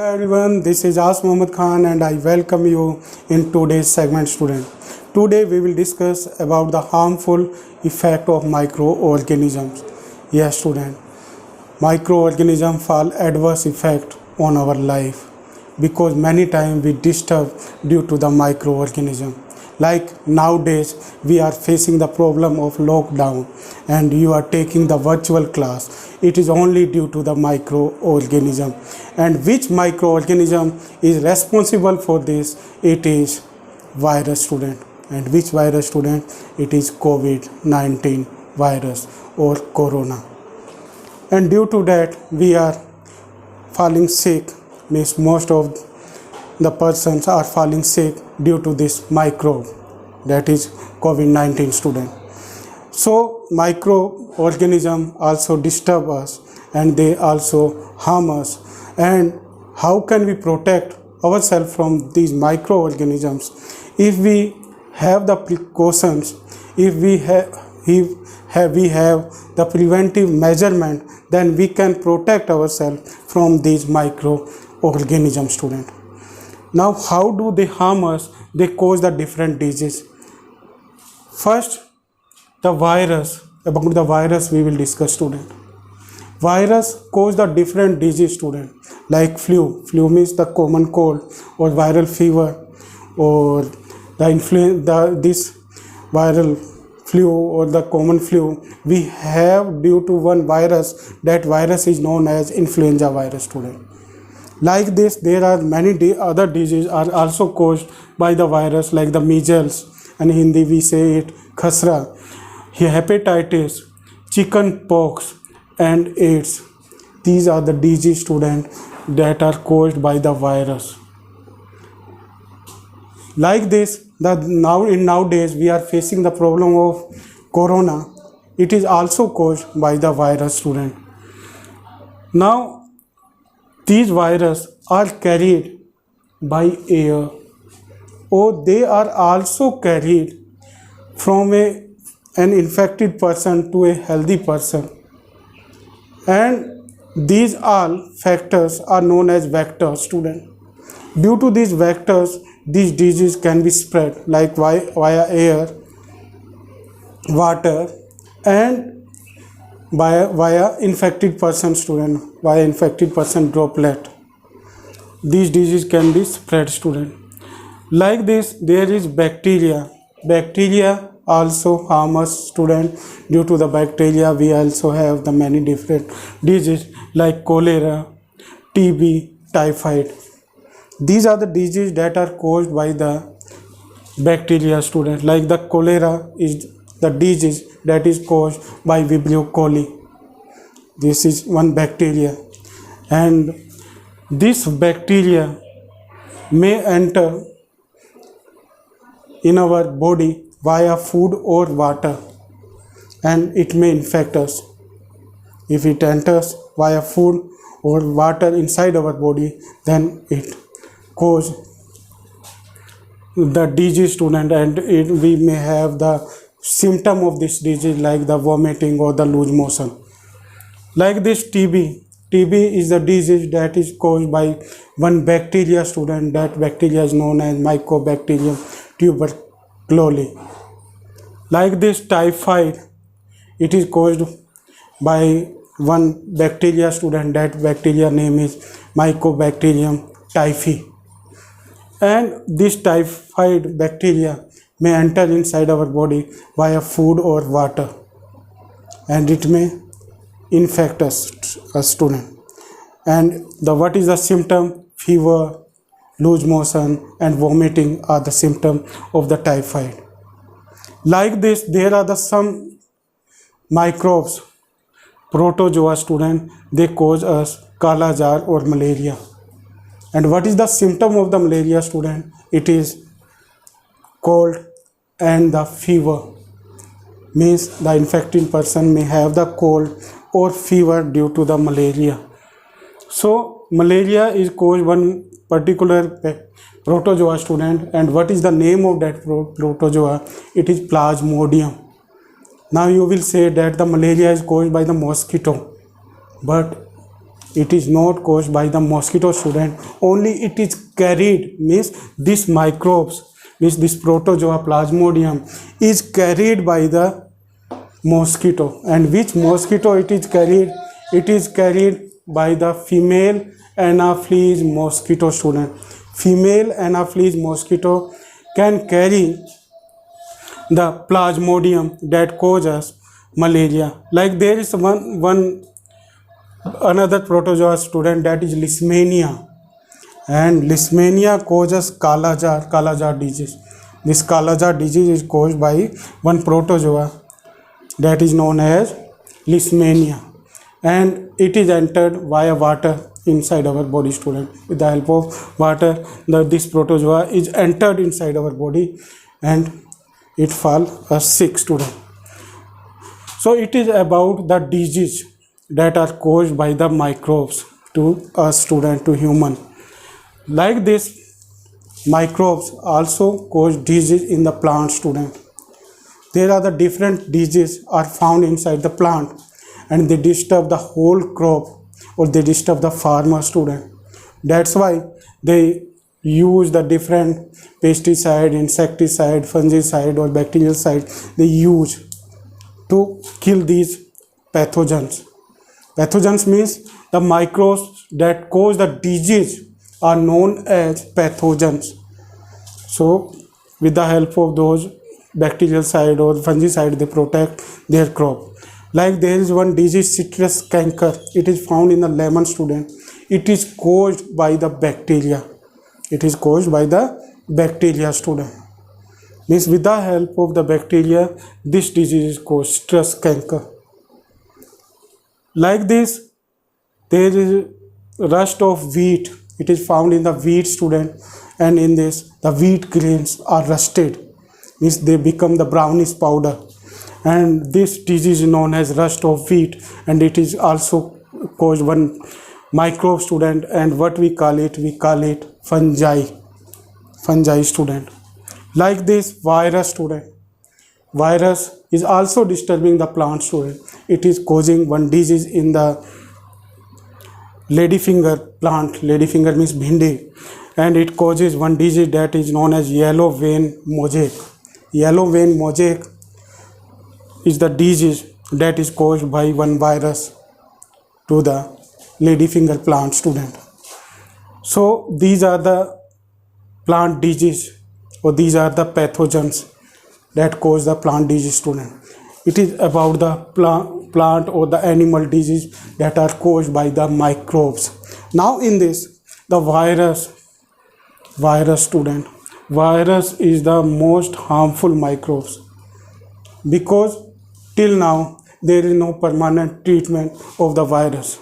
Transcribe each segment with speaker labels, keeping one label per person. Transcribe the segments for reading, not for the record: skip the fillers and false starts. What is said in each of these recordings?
Speaker 1: Hello everyone, this is As Mohammad Khan and I welcome you in today's segment student. Today we will discuss about the harmful effect of microorganisms. Yes student, microorganisms fall adverse effect on our life because many times we disturb due to the microorganism. Like nowadays we are facing the problem of lockdown and you are taking the virtual class. It is only due to the microorganism. And which microorganism is responsible for this? It is virus student. And which virus student? It is COVID-19 virus or corona. And due to that we are falling sick, means most of the persons are falling sick due to this microbe, that is COVID-19 student. So microorganisms also disturb us and they also harm us. And how can we protect ourselves from these microorganisms? If we have the precautions, if we have the preventive measurement, then we can protect ourselves from these microorganisms student. Now how do they harm us? They cause the different diseases. First, the virus. About the virus we will discuss student. Virus cause the different disease student, like flu. Flu means the common cold or viral fever, or the influenza. This viral flu or the common flu we have due to one virus. That virus is known as influenza virus student. Like this, there are many other diseases are also caused by the virus, like the measles, and in Hindi we say it khasra, hepatitis, chicken pox, and AIDS. These are the disease student that are caused by the virus. Like this, nowadays we are facing the problem of corona. It is also caused by the virus student. Now these viruses are carried by air, or they are also carried from an infected person to a healthy person. And these all factors are known as vectors student. Due to these vectors, these diseases can be spread like via air, water, and via infected person student, via infected person droplet. These diseases can be spread student. Like this, there is bacteria. Bacteria also harm us student. Due to the bacteria we also have the many different diseases like cholera, TB, typhoid. These are the diseases that are caused by the bacteria student. Like the cholera is the disease that is caused by Vibrio coli. This is one bacteria, and this bacteria may enter in our body via food or water, and it may infect us. If it enters via food or water inside our body, then it causes the disease student, and we may have the symptom of this disease like the vomiting or the loose motion. Like this TB is the disease that is caused by one bacteria student. That bacteria is known as Mycobacterium tuberculosis. Like this typhoid, it is caused by one bacteria student. That bacteria name is Mycobacterium typhi. And this typhoid bacteria may enter inside our body via food or water, and it may infect us student. And what is the symptom? Fever, loose motion, and vomiting are the symptom of the typhoid. Like this, there are some microbes, protozoa student. They cause us kala jar or malaria. And what is the symptom of the malaria student? It is cold and the fever. Means the infected person may have the cold or fever due to the malaria. So malaria is caused one particular protozoa student. And what is the name of that protozoa? It is Plasmodium. Now you will say that the malaria is caused by the mosquito, but It is not caused by the mosquito, student. Only it is carried, means this microbes, means this protozoa plasmodium is carried by the mosquito. And which mosquito it is carried? It is carried by the female Anopheles mosquito, student. Female Anopheles mosquito can carry the plasmodium that causes malaria. Like there is one another protozoa, student, that is Leishmania, and Leishmania causes Kala jar disease. This Kala jar disease is caused by one protozoa that is known as Leishmania, and it is entered via water inside our body, student. With the help of water, this protozoa is entered inside our body and it fall sick, student. So it is about the disease that are caused by the microbes to a student, to human. Like this, microbes also cause disease in the plant, student. There are the different diseases are found inside the plant, and they disturb the whole crop, or they disturb the farmer, student. That's why they use the different pesticide, insecticide, fungicide or bacterial side they use to kill these pathogens. Pathogens means the microbes that cause the disease are known as pathogens. So with the help of those bacterial side or fungicide, they protect their crop. Like there is one disease, citrus canker. It is found in the lemon, student. It is caused by the bacteria. It is caused by the bacteria, student. Means with the help of the bacteria, this disease is called citrus canker. Like this, there is rust of wheat. It is found in the wheat, student, and in this the wheat grains are rusted, means they become the brownish powder, and this disease is known as rust of wheat, and it is also caused one microbe, student, and what we call it fungi, student. Like this virus, student, virus is also disturbing the plant, student. It is causing one disease in the ladyfinger plant. Ladyfinger means bhindi, and it causes one disease that is known as yellow vein mosaic. Yellow vein mosaic is the disease that is caused by one virus to the ladyfinger plant, student. So these are the plant disease, or these are the pathogens that cause the plant disease, student. It is about the plant or the animal disease that are caused by the microbes. Now in this, the virus, student, virus is the most harmful microbes, because till now there is no permanent treatment of the virus.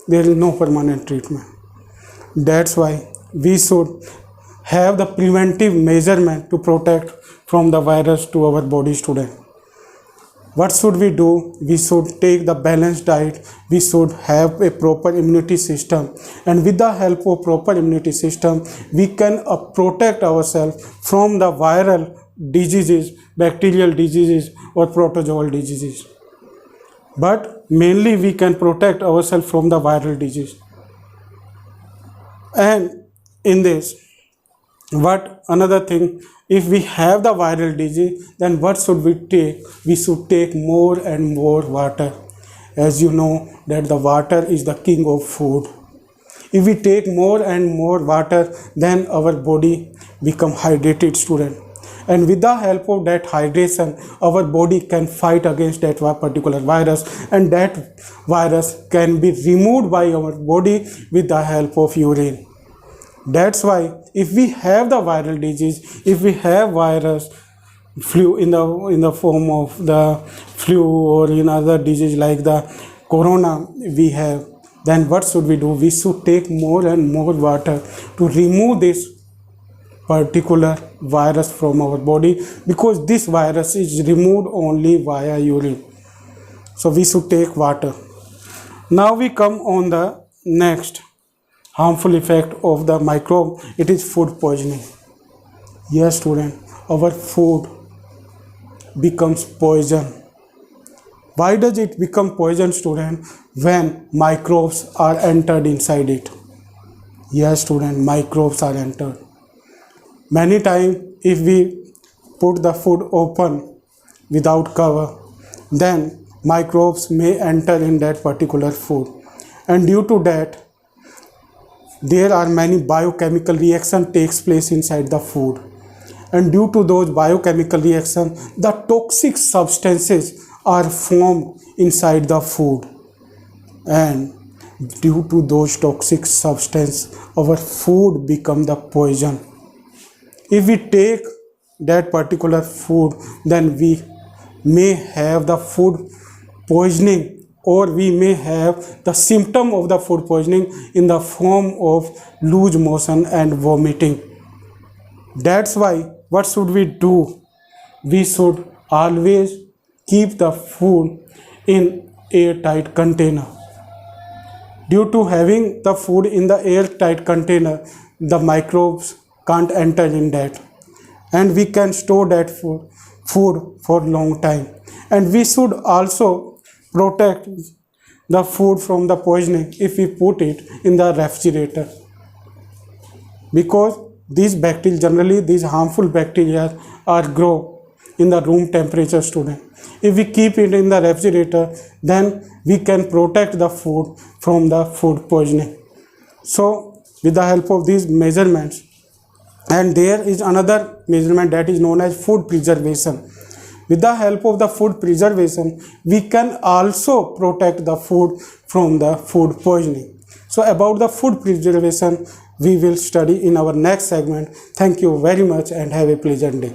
Speaker 1: There is no permanent treatment. That's why we should have the preventive measurement to protect from the virus to our body, student. What should we do? We should take the balanced diet. We should have a proper immunity system, and with the help of proper immunity system, we can protect ourselves from the viral diseases, bacterial diseases or protozoal diseases. But mainly we can protect ourselves from the viral disease. And in this, what another thing, if we have the viral disease, then what should we take? We should take more and more water. As you know that the water is the king of food. If we take more and more water, then our body become hydrated, student. And with the help of that hydration, our body can fight against that particular virus, and that virus can be removed by our body with the help of urine. That's why if we have the viral disease, if we have virus, flu in the form of the flu or in other disease like the corona we have, then what should we do? We should take more and more water to remove this particular virus from our body, because this virus is removed only via urine. So we should take water. Now we come on the next harmful effect of the microbe. It is food poisoning. Yes, student, our food becomes poison Why does it become poison, student? When microbes are entered inside it. Yes, student, microbes are entered. Many times if we put the food open without cover, then microbes may enter in that particular food, and due to that there are many biochemical reaction takes place inside the food, and due to those biochemical reactions the toxic substances are formed inside the food, and due to those toxic substances our food become the poison. If we take that particular food, then we may have the food poisoning, or we may have the symptom of the food poisoning in the form of loose motion and vomiting. That's why what should we do? We should always keep the food in airtight container. Due to having the food in the airtight container, the microbes can't enter in that, and we can store that food for long time. And we should also protect the food from the poisoning if we put it in the refrigerator, because these bacteria, generally these harmful bacteria are grow in the room temperature, student. If we keep it in the refrigerator, then we can protect the food from the food poisoning. So with the help of these measurements, and there is another measurement that is known as food preservation. With the help of the food preservation, we can also protect the food from the food poisoning. So about the food preservation, we will study in our next segment. Thank you very much and have a pleasant day.